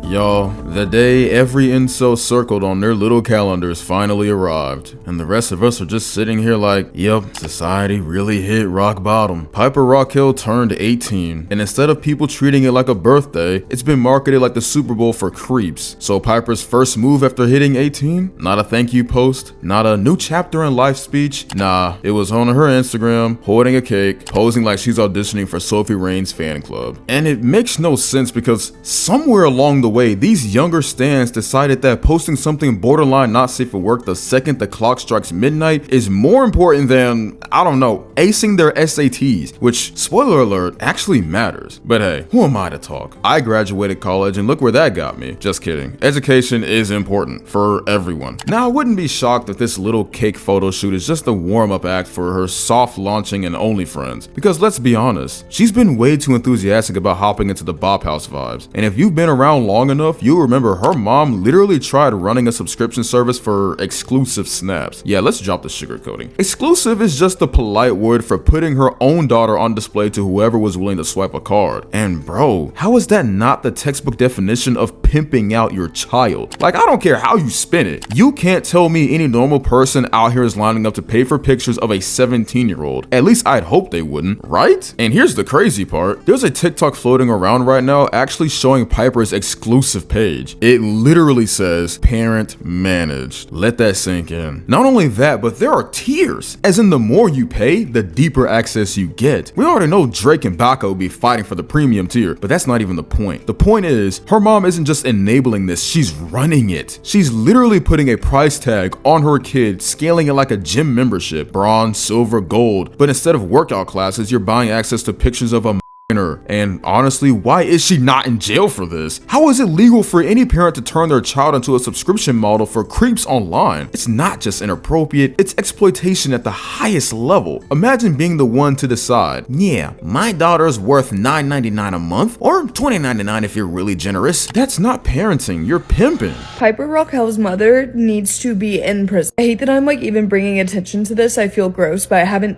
Y'all, the day every incel circled on their little calendars finally arrived, and the rest of us are just sitting here like, yep, society really hit rock bottom. Piper Rockelle turned 18, and instead of people treating it like a birthday, it's been marketed like the Super Bowl for creeps. So Piper's first move after hitting 18? Not a thank you post, not a new chapter in life speech, nah, it was on her Instagram, holding a cake, posing like she's auditioning for Sophie Rain's fan club. And it makes no sense because somewhere along the way, these younger stans decided that posting something borderline not safe for work the second the clock strikes midnight is more important than, I don't know, acing their SATs, which, spoiler alert, actually matters. But hey, who am I to talk? I graduated college and look where that got me. Just kidding. Education is important for everyone. Now, I wouldn't be shocked if this little cake photo shoot is just a warm-up act for her soft launching in OnlyFriends, because let's be honest, she's been way too enthusiastic about hopping into the Bop House vibes, and if you've been around long enough, you'll remember her mom literally tried running a subscription service for exclusive snaps. Yeah, let's drop the sugarcoating. Exclusive is just a polite word for putting her own daughter on display to whoever was willing to swipe a card. And bro, how is that not the textbook definition of pimping out your child? Like, I don't care how you spin it. You can't tell me any normal person out here is lining up to pay for pictures of a 17-year-old. At least I'd hope they wouldn't, right? And here's the crazy part. There's a TikTok floating around right now actually showing Piper's exclusive page. It literally says parent managed. Let that sink in. Not only that, but there are tiers, as in the more you pay, the deeper access you get. We already know Drake and Baco be fighting for the premium tier, but that's not even the point. The point is, her mom isn't just enabling this, she's running it. She's literally putting a price tag on her kid, scaling it like a gym membership, bronze, silver, gold, but instead of workout classes, you're buying access to pictures of a her. And honestly, why is she not in jail for this? How is it legal for any parent to turn their child into a subscription model for creeps online? It's not just inappropriate, it's exploitation at the highest level. Imagine being the one to decide, yeah, my daughter's worth $9.99 a month, or $20.99 if you're really generous. That's not parenting, you're pimping. Piper Rockelle's mother needs to be in prison. I hate that I'm like even bringing attention to this. I feel gross, but I haven't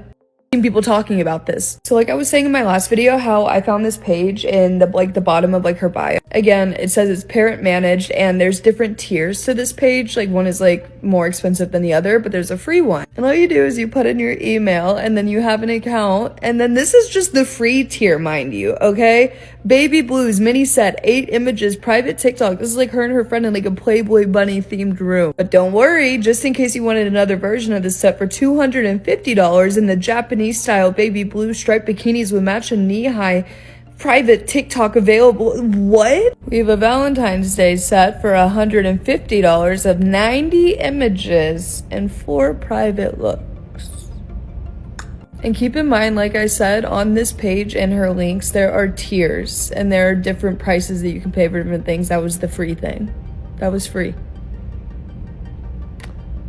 people talking about this. So like I was saying in my last video, how I found this page in the bottom of like her bio. Again, it says it's parent managed, and there's different tiers to this page. Like one is like more expensive than the other, but there's a free one. And all you do is you put in your email and then you have an account, and then this is just the free tier, mind you, okay? Baby Blues mini set, 8 images, private TikTok. This is like her and her friend in like a Playboy bunny themed room. But don't worry, just in case you wanted another version of this set for $250 in the Japanese style baby blue striped bikinis with matching knee-high private TikTok available. What? We have a Valentine's Day set for $150 of 90 images and 4 private looks. And keep in mind, like I said, on this page and her links, there are tiers and there are different prices that you can pay for different things. That was the free thing. That was free.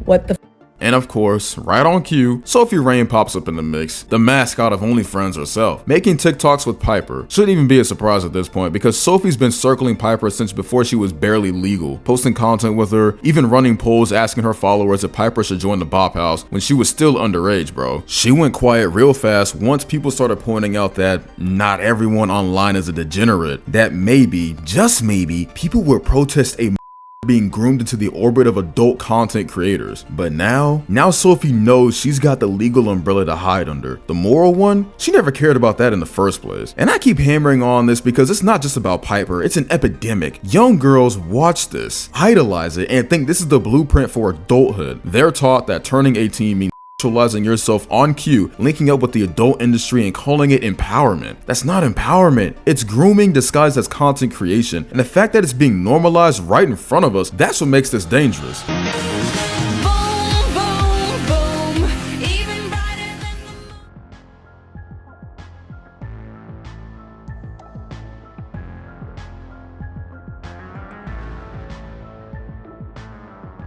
What the And of course, right on cue, Sophie Rain pops up in the mix, the mascot of OnlyFriends herself, making TikToks with Piper. Shouldn't even be a surprise at this point, because Sophie's been circling Piper since before she was barely legal, posting content with her, even running polls asking her followers if Piper should join the Bop House when she was still underage, bro. She went quiet real fast once people started pointing out that not everyone online is a degenerate, that maybe, just maybe, people would protest a being groomed into the orbit of adult content creators. But now Sophie knows she's got the legal umbrella to hide under. The moral one, she never cared about that in the first place. And I keep hammering on this because it's not just about Piper, it's an epidemic. Young girls watch this, idolize it, and think this is the blueprint for adulthood. They're taught that turning 18 means sexualizing yourself on cue, linking up with the adult industry and calling it empowerment. That's not empowerment. It's grooming disguised as content creation. And the fact that it's being normalized right in front of us, that's what makes this dangerous.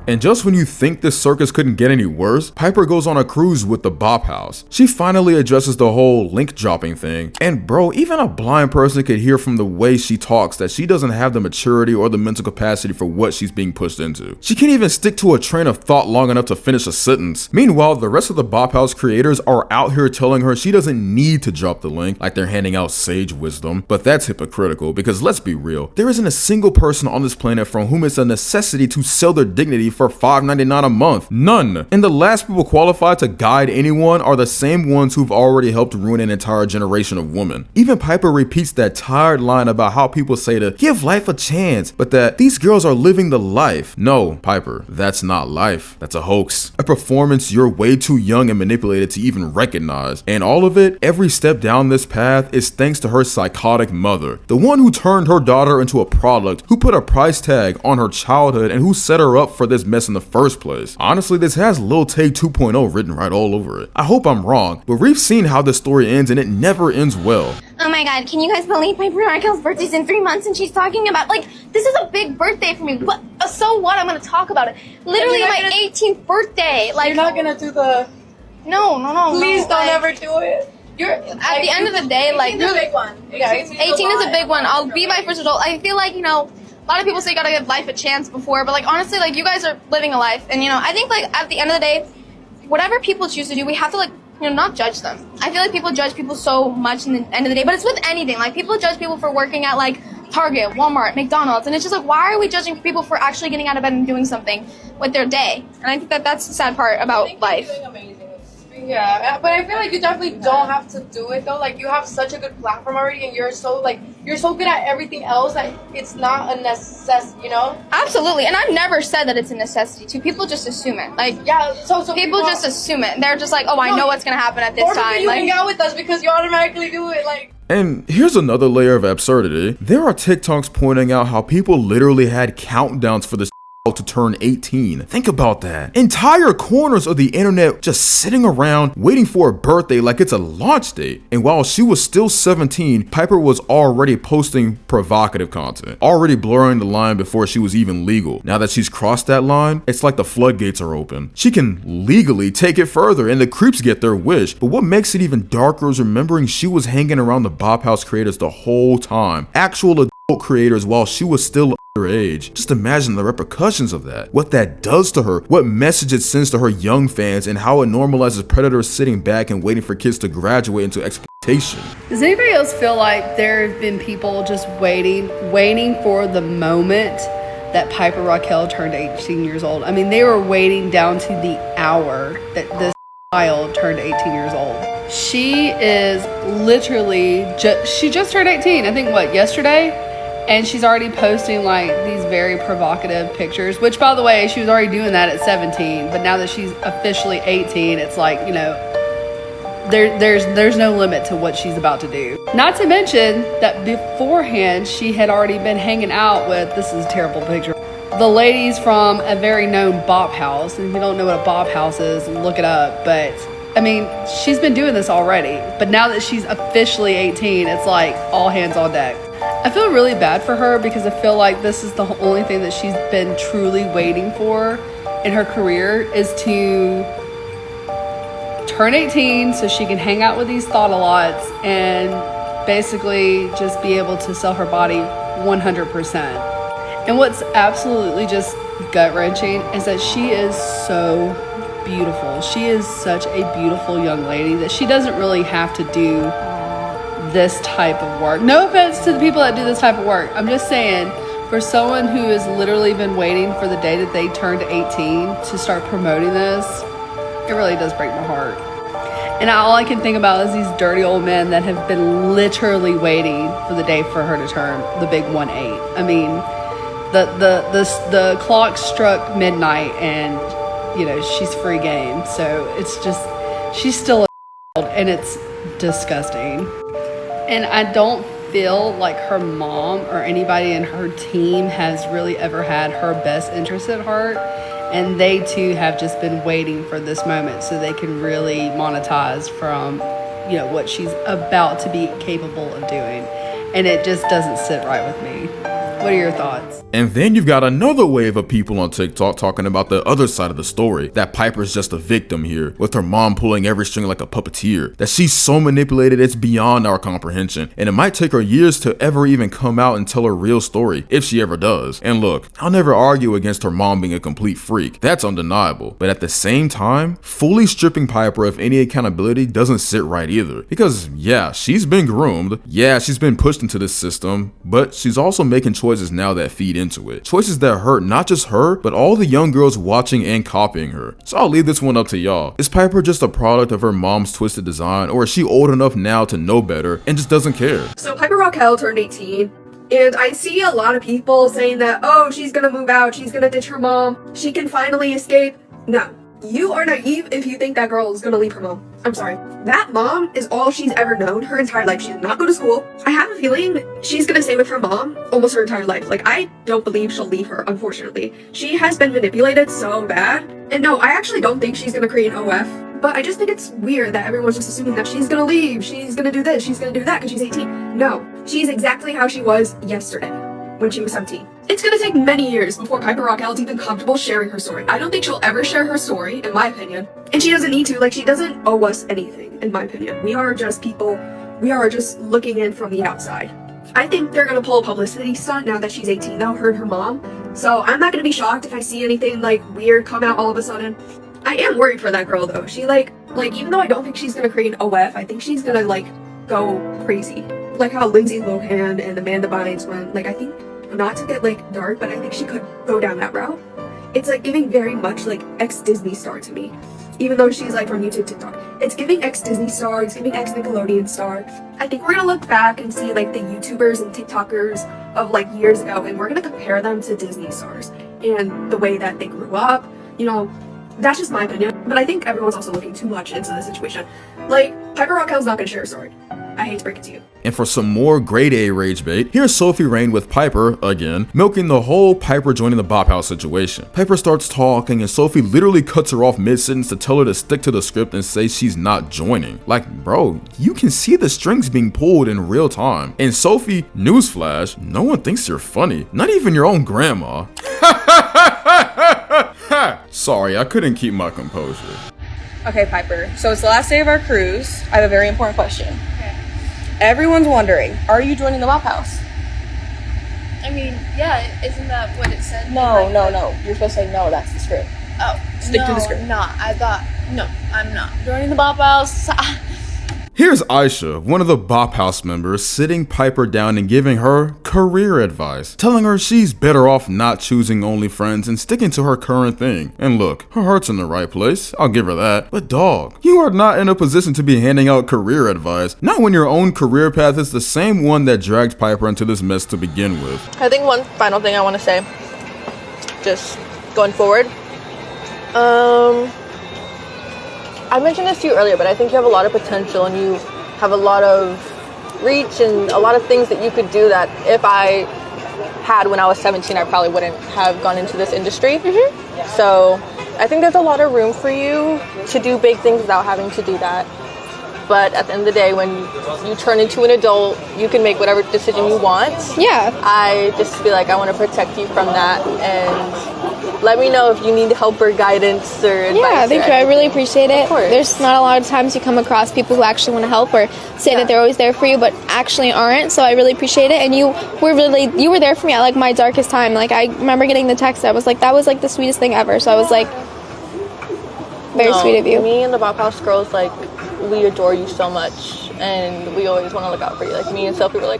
And just when you think this circus couldn't get any worse, Piper goes on a cruise with the Bop House. She finally addresses the whole link dropping thing. And bro, even a blind person could hear from the way she talks that she doesn't have the maturity or the mental capacity for what she's being pushed into. She can't even stick to a train of thought long enough to finish a sentence. Meanwhile, the rest of the Bop House creators are out here telling her she doesn't need to drop the link, like they're handing out sage wisdom. But that's hypocritical, because let's be real, there isn't a single person on this planet from whom it's a necessity to sell their dignity for $5.99 a month. None. And the last people qualified to guide anyone are the same ones who've already helped ruin an entire generation of women. Even Piper repeats that tired line about how people say to give life a chance, but that these girls are living the life. No, Piper, that's not life. That's a hoax. A performance you're way too young and manipulated to even recognize. And all of it, every step down this path, is thanks to her psychotic mother. The one who turned her daughter into a product, who put a price tag on her childhood, and who set her up for this mess in the first place. Honestly, this has Lil Tay 2.0 written right all over it. I hope I'm wrong, but we've seen how this story ends and it never ends well. Oh my god, can you guys believe my Rockelle's birthday's in 3 months and she's talking about, like, this is a big birthday for me. What? So what? I'm gonna talk about it. Literally my 18th birthday. Like, you're not gonna do the... No. Please no, don't like, ever do it. You're at the end of the day, like... 18 is a big one. Yeah, 18 is a big one. I'll be my first adult. I feel like, you know, a lot of people say you gotta give life a chance before, but, like, honestly, like, you guys are living a life. And, you know, I think, like, at the end of the day, whatever people choose to do, we have to, like, you know, not judge them. I feel like people judge people so much in the end of the day, but it's with anything. Like, people judge people for working at, like, Target, Walmart, McDonald's, and it's just like, why are we judging people for actually getting out of bed and doing something with their day? And I think that that's the sad part about life. You're doing amazing. Yeah, but I feel like you definitely don't have to do it though. Like, you have such a good platform already, and you're so good at everything else that it's not a necessity, you know? Absolutely, and I've never said that it's a necessity. Too, people just assume it. Like, yeah, so people just assume it. They're just like, oh, I know what's gonna happen at this time. You like, hang out with us because you automatically do it. Like. And here's another layer of absurdity. There are TikToks pointing out how people literally had countdowns for this to turn 18. Think about that. Entire corners of the internet just sitting around waiting for a birthday like it's a launch date. And while she was still 17, Piper was already posting provocative content, already blurring the line before she was even legal. Now that she's crossed that line, it's like the floodgates are open. She can legally take it further and the creeps get their wish. But what makes it even darker is remembering she was hanging around the Bop House creators the whole time. Actual adult creators while she was still underage. Just imagine the repercussions of that. What that does to her, what message it sends to her young fans, and how it normalizes predators sitting back and waiting for kids to graduate into exploitation. Does anybody else feel like there have been people just waiting for the moment that Piper Rockelle turned 18 years old? I mean, they were waiting down to the hour that this child turned 18 years old. She is literally she just turned 18. I think, what, yesterday? And she's already posting like these very provocative pictures, which, by the way, she was already doing that at 17. But now that she's officially 18, it's like, you know, there's no limit to what she's about to do. Not to mention that beforehand, she had already been hanging out with, this is a terrible picture, the ladies from a very known Bop House. And if you don't know what a Bop House is, look it up. But I mean, she's been doing this already. But now that she's officially 18, it's like all hands on deck. I feel really bad for her because I feel like this is the only thing that she's been truly waiting for in her career, is to turn 18 so she can hang out with these thought-a-lots and basically just be able to sell her body 100%. And what's absolutely just gut-wrenching is that she is so beautiful. She is such a beautiful young lady that she doesn't really have to do this type of work. No offense to the people that do this type of work. I'm just saying, for someone who has literally been waiting for the day that they turned 18 to start promoting this, it really does break my heart. And all I can think about is these dirty old men that have been literally waiting for the day for her to turn the big 1-8. I mean, the clock struck midnight and, you know, she's free game. So it's just, she's still a and it's disgusting. And I don't feel like her mom or anybody in her team has really ever had her best interest at heart. And they too have just been waiting for this moment so they can really monetize from, you know, what she's about to be capable of doing. And it just doesn't sit right with me. What are your thoughts? And then you've got another wave of people on TikTok talking about the other side of the story, that Piper's just a victim here, with her mom pulling every string like a puppeteer, that she's so manipulated it's beyond our comprehension, and it might take her years to ever even come out and tell her real story, if she ever does. And look, I'll never argue against her mom being a complete freak, that's undeniable, but at the same time, fully stripping Piper of any accountability doesn't sit right either, because yeah, she's been groomed, yeah, she's been pushed into this system, but she's also making choices now that feed into it. Choices that hurt not just her, but all the young girls watching and copying her. So I'll leave this one up to y'all. Is Piper just a product of her mom's twisted design, or is she old enough now to know better and just doesn't care? So Piper Rockelle turned 18, and I see a lot of people saying that, oh, she's gonna move out, she's gonna ditch her mom, she can finally escape. No. You are naive if you think that girl is gonna leave her mom. I'm sorry. That mom is all she's ever known her entire life. She did not go to school. I have a feeling she's gonna stay with her mom almost her entire life. Like, I don't believe she'll leave her, unfortunately. She has been manipulated so bad. And no, I actually don't think she's gonna create an OF. But I just think it's weird that everyone's just assuming that she's gonna leave, she's gonna do this, she's gonna do that because she's 18. No, she's exactly how she was yesterday when she was 17. It's gonna take many years before Piper Rockelle is even comfortable sharing her story. I don't think she'll ever share her story, in my opinion. And she doesn't need to. Like, she doesn't owe us anything, in my opinion. We are just people. We are just looking in from the outside. I think they're gonna pull a publicity stunt now that she's 18, though, her and her mom. So I'm not gonna be shocked if I see anything, like, weird come out all of a sudden. I am worried for that girl, though. She, like, even though I don't think she's gonna create an OF, I think she's gonna, like, go crazy. Like how Lindsay Lohan and Amanda Bynes went. Like, I think, not to get, like, dark, but I think she could go down that route. It's, like, giving very much, like, ex-Disney star to me. Even though she's, like, from YouTube, TikTok. It's giving ex-Disney star, it's giving ex-Nickelodeon star. I think we're gonna look back and see, like, the YouTubers and TikTokers of, like, years ago, and we're gonna compare them to Disney stars. And the way that they grew up, you know, that's just my opinion. But I think everyone's also looking too much into the situation. Like, Piper Rockelle's not gonna share a story. I hate to break it to you. And for some more grade A rage bait, here's Sophie Rain with Piper, again, milking the whole Piper joining the Bop House situation. Piper starts talking and Sophie literally cuts her off mid-sentence to tell her to stick to the script and say she's not joining. Like, bro, you can see the strings being pulled in real time. And Sophie, newsflash, no one thinks you're funny. Not even your own grandma. Sorry, I couldn't keep my composure. Okay, Piper, so it's the last day of our cruise. I have a very important question. Okay. Everyone's wondering, are you joining the Bop House? I mean, yeah, isn't that what it said? No. You're supposed to say no, that's the script. Oh, Stick to the script. No, I'm not joining the Bop House. Here's Aisha, one of the Bop House members, sitting Piper down and giving her career advice, telling her she's better off not choosing OnlyFriends and sticking to her current thing. And look, her heart's in the right place, I'll give her that, but dog, you are not in a position to be handing out career advice, not when your own career path is the same one that dragged Piper into this mess to begin with. I think one final thing I want to say, just going forward, I mentioned this to you earlier, but I think you have a lot of potential and you have a lot of reach and a lot of things that you could do that if I had when I was 17, I probably wouldn't have gone into this industry. So I think there's a lot of room for you to do big things without having to do that. But at the end of the day, when you turn into an adult, you can make whatever decision you want. Yeah. I just feel like I want to protect you from that, and let me know if you need help or guidance or advice. Yeah, thank you. I really appreciate it. Of course. There's not a lot of times you come across people who actually want to help or say that they're always there for you, but actually aren't. So I really appreciate it. And you were there for me at like my darkest time. Like I remember getting the text. I was like, that was like the sweetest thing ever. So I was like, very sweet of you. Me and the Bop House girls, like, we adore you so much, and we always want to look out for you. Like, me and Sophie were like,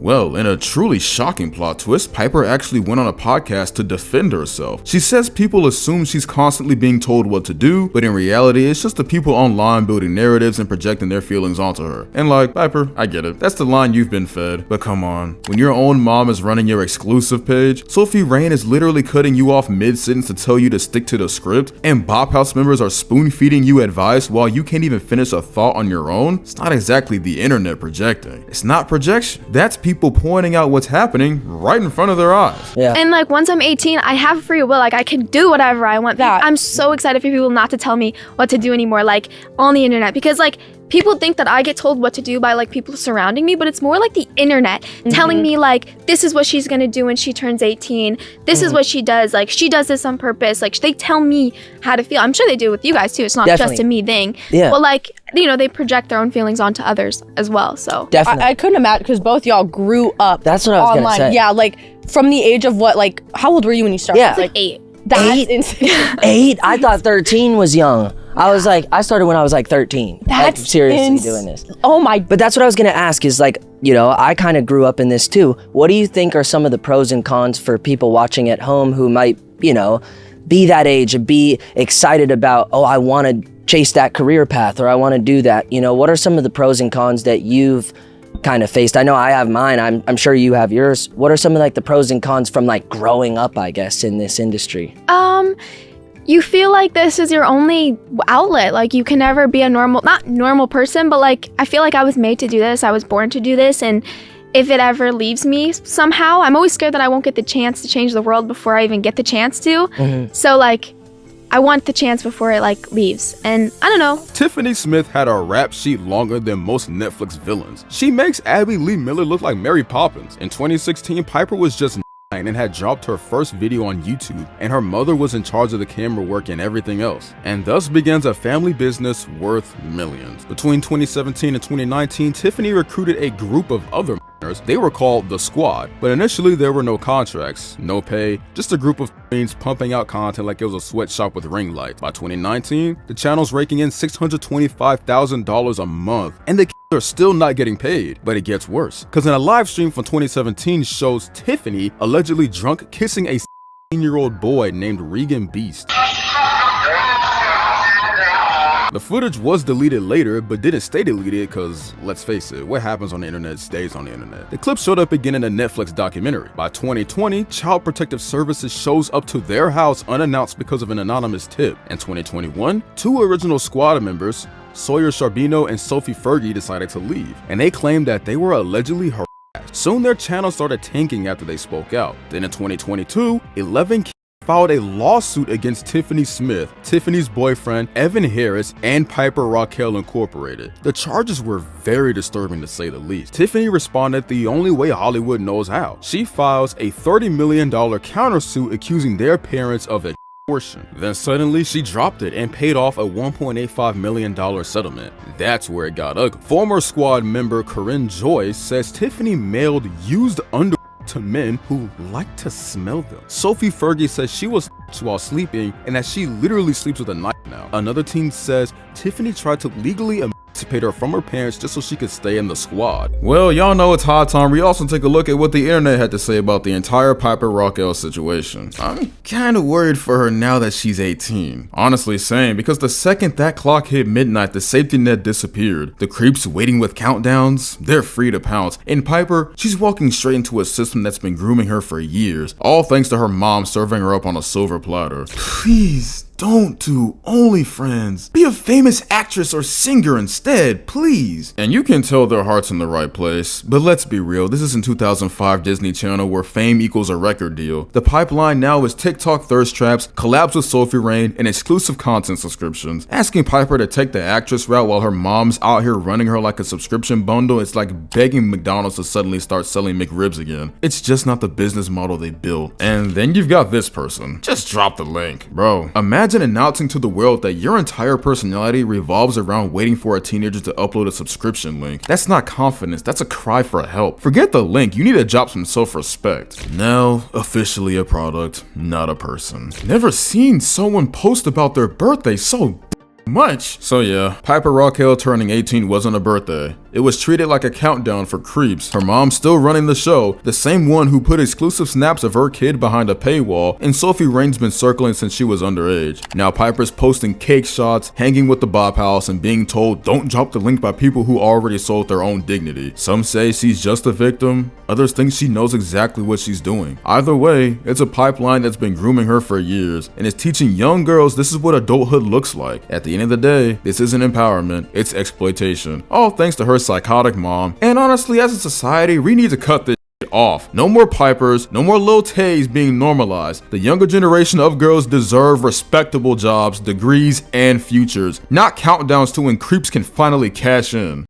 Well, in a truly shocking plot twist, Piper actually went on a podcast to defend herself. She says people assume she's constantly being told what to do, but in reality, it's just the people online building narratives and projecting their feelings onto her. And like, Piper, I get it. That's the line you've been fed. But come on, when your own mom is running your exclusive page, Sophie Rain is literally cutting you off mid-sentence to tell you to stick to the script, and Bop House members are spoon-feeding you advice while you can't even finish a thought on your own. It's not exactly the internet projecting. It's not projection. That's people pointing out what's happening right in front of their eyes. Yeah. And like once I'm 18, I have free will. Like I can do whatever I want. I'm so excited for people not to tell me what to do anymore, like on the internet, because like people think that I get told what to do by like people surrounding me, but it's more like the internet telling me like, this is what she's gonna do when she turns 18. This is what she does. Like, she does this on purpose. Like, they tell me how to feel. I'm sure they do with you guys too. It's not just a me thing. Yeah. But like, you know, they project their own feelings onto others as well. So Definitely. I couldn't imagine, because both y'all grew up. That's what I was online. gonna say. Yeah, like from the age of what? Like, how old were you when you started? Yeah. like 8. That's insane. 8? I thought 13 was young. I was like, I started when I was like 13. That's like, seriously doing this. Oh my. But that's what I was gonna ask is like, you know, I kind of grew up in this too. What do you think are some of the pros and cons for people watching at home who might, you know, be that age and be excited about, oh, I want to chase that career path or I want to do that? You know, what are some of the pros and cons that you've kind of faced? I know I have mine. I'm sure you have yours. What are some of like the pros and cons from like growing up, I guess, in this industry? You feel like this is your only outlet. Like, you can never be a not normal person, but like, I feel like I was made to do this. I was born to do this. And if it ever leaves me somehow, I'm always scared that I won't get the chance to change the world before I even get the chance to. So like, I want the chance before it like leaves. And I don't know. Tiffany Smith had a rap sheet longer than most Netflix villains. She makes Abby Lee Miller look like Mary Poppins. In 2016, Piper was just and had dropped her first video on YouTube, and her mother was in charge of the camera work and everything else, and thus begins a family business worth millions. Between 2017 and 2019, Tiffany recruited a group of other they were called The Squad, but initially there were no contracts, no pay, just a group of queens pumping out content like it was a sweatshop with ring lights. By 2019, the channel's raking in $625,000 a month, and the are still not getting paid. But it gets worse, because in a live stream from 2017 shows Tiffany allegedly drunk kissing a 16-year-old boy named Regan Beast. The footage was deleted later, but didn't stay deleted because, let's face it, what happens on the internet stays on the internet. The clip showed up again in a Netflix documentary. By 2020, Child Protective Services shows up to their house unannounced because of an anonymous tip. In 2021, 2 original squad members, Sawyer Charbino and Sophie Fergie, decided to leave, and they claimed that they were allegedly harassed. Soon their channel started tanking after they spoke out. Then in 2022, 11 filed a lawsuit against Tiffany Smith, Tiffany's boyfriend, Evan Harris, and Piper Rockelle Incorporated. The charges were very disturbing to say the least. Tiffany responded the only way Hollywood knows how. She files a $30 million countersuit accusing their parents of extortion. Then suddenly she dropped it and paid off a $1.85 million settlement. That's where it got ugly. Former squad member Corinne Joyce says Tiffany mailed used underwear to men who like to smell them. Sophie Fergie says she was while sleeping and that she literally sleeps with a knife now. Another teen says Tiffany tried to legally emancipate her from her parents just so she could stay in the squad. Well, y'all know it's high time we also take a look at what the internet had to say about the entire Piper Rockelle situation. I'm kinda worried for her now that she's 18. Honestly, same, because the second that clock hit midnight, the safety net disappeared. The creeps waiting with countdowns, they're free to pounce. And Piper, she's walking straight into a system that's been grooming her for years, all thanks to her mom serving her up on a silver platter. Please don't do OnlyFriends. Be a famous actress or singer instead, please. And you can tell their heart's in the right place, but let's be real, this isn't 2005 Disney Channel where fame equals a record deal. The pipeline now is TikTok thirst traps, collabs with Sophie Rain, and exclusive content subscriptions. Asking Piper to take the actress route while her mom's out here running her like a subscription bundle, it's like begging McDonald's to suddenly start selling McRibs again. It's just not the business model they built. And then you've got this person. Just drop the link. Bro, imagine announcing to the world that your entire personality revolves around waiting for a teenager to upload a subscription link. That's not confidence, that's a cry for help. Forget the link, you need to drop some self-respect. Now, officially a product, not a person. Never seen someone post about their birthday so much. So yeah, Piper Rockelle turning 18 wasn't a birthday. It was treated like a countdown for creeps. Her mom's still running the show, the same one who put exclusive snaps of her kid behind a paywall, and Sophie Rain's been circling since she was underage. Now Piper's posting cake shots, hanging with the Bop House, and being told don't drop the link by people who already sold their own dignity. Some say she's just a victim, others think she knows exactly what she's doing. Either way, it's a pipeline that's been grooming her for years, and is teaching young girls this is what adulthood looks like. At the end of the day, this isn't empowerment, it's exploitation. All thanks to her psychotic mom. And honestly, as a society, we need to cut this off. No more Pipers, no more Lil Tays being normalized. The younger generation of girls deserve respectable jobs, degrees, and futures, not countdowns to when creeps can finally cash in.